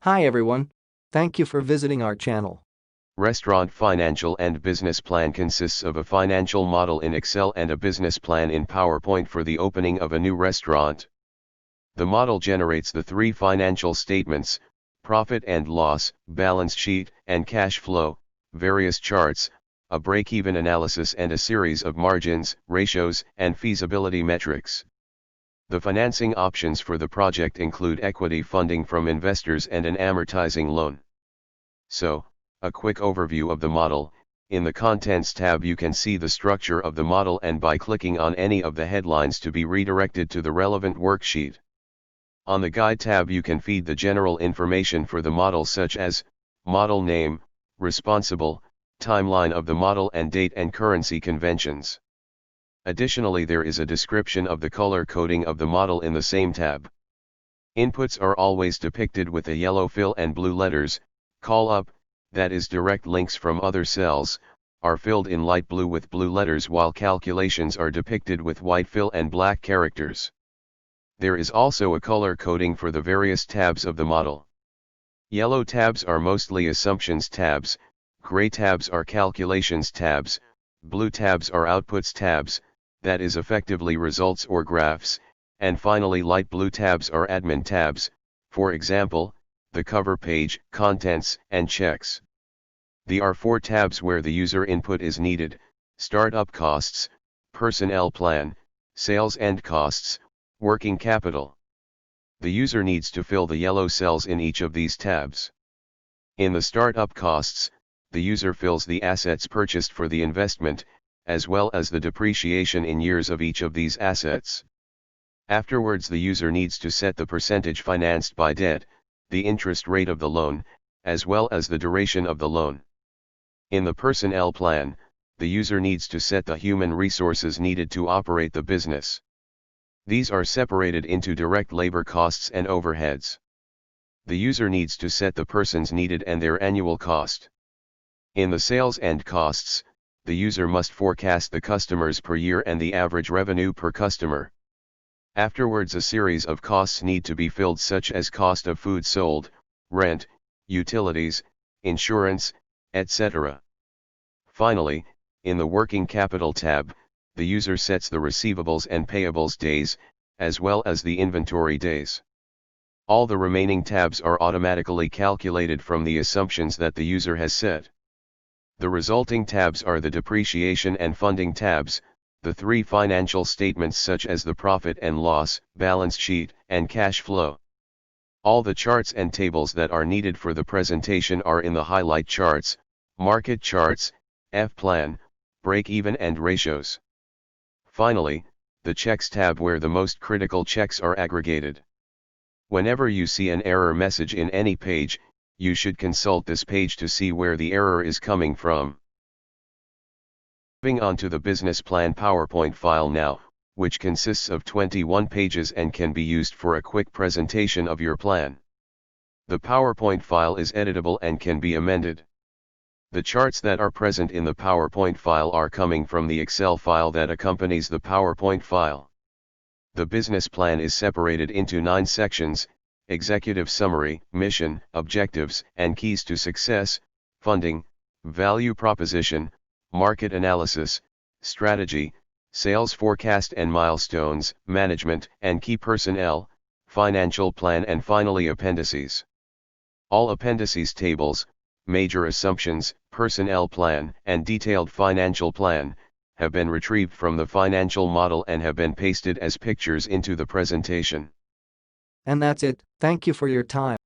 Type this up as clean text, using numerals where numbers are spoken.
Hi everyone. Thank you for visiting our channel. Restaurant financial and business plan consists of a financial model in Excel and a business plan in PowerPoint for the opening of a new restaurant. The model generates the three financial statements: profit and loss, balance sheet, and cash flow, various charts, a break-even analysis, and a series of margins, ratios, and feasibility metrics. The financing options for the project include equity funding from investors and an amortizing loan. So, a quick overview of the model. In the Contents tab you can see the structure of the model, and by clicking on any of the headlines to be redirected to the relevant worksheet. On the Guide tab you can feed the general information for the model, such as model name, responsible, timeline of the model, and date and currency conventions. Additionally, there is a description of the color coding of the model in the same tab. Inputs are always depicted with a yellow fill, and blue letters, call up, that is direct links from other cells, are filled in light blue with blue letters, while calculations are depicted with white fill and black characters. There is also a color coding for the various tabs of the model. Yellow tabs are mostly assumptions tabs, gray tabs are calculations tabs, blue tabs are outputs tabs, that is effectively results or graphs, and finally light blue tabs are admin tabs, for example, the cover page, contents, and checks. There are four tabs where the user input is needed: startup costs, personnel plan, sales and costs, working capital. The user needs to fill the yellow cells in each of these tabs. In the startup costs, the user fills the assets purchased for the investment, as well as the depreciation in years of each of these assets. Afterwards, the user needs to set the percentage financed by debt, the interest rate of the loan, as well as the duration of the loan. In the personnel plan, the user needs to set the human resources needed to operate the business. These are separated into direct labor costs and overheads. The user needs to set the persons needed and their annual cost. In the sales and costs, the user must forecast the customers per year and the average revenue per customer. Afterwards, a series of costs need to be filled, such as cost of food sold, rent, utilities, insurance, etc. Finally, in the working capital tab, the user sets the receivables and payables days, as well as the inventory days. All the remaining tabs are automatically calculated from the assumptions that the user has set. The resulting tabs are the depreciation and funding tabs, the three financial statements such as the profit and loss, balance sheet, and cash flow. All the charts and tables that are needed for the presentation are in the highlight charts, market charts, F-plan, break-even, and ratios. Finally, the checks tab, where the most critical checks are aggregated. Whenever you see an error message in any page, you should consult this page to see where the error is coming from. Moving on to the business plan PowerPoint file now, which consists of 21 pages and can be used for a quick presentation of your plan. The PowerPoint file is editable and can be amended. The charts that are present in the PowerPoint file are coming from the Excel file that accompanies the PowerPoint file. The business plan is separated into 9 sections: executive summary, mission, objectives and keys to success, funding, value proposition, market analysis, strategy, sales forecast and milestones, management and key personnel, financial plan, and finally appendices. All appendices, tables, major assumptions, personnel plan, and detailed financial plan, have been retrieved from the financial model and have been pasted as pictures into the presentation. And that's it. Thank you for your time.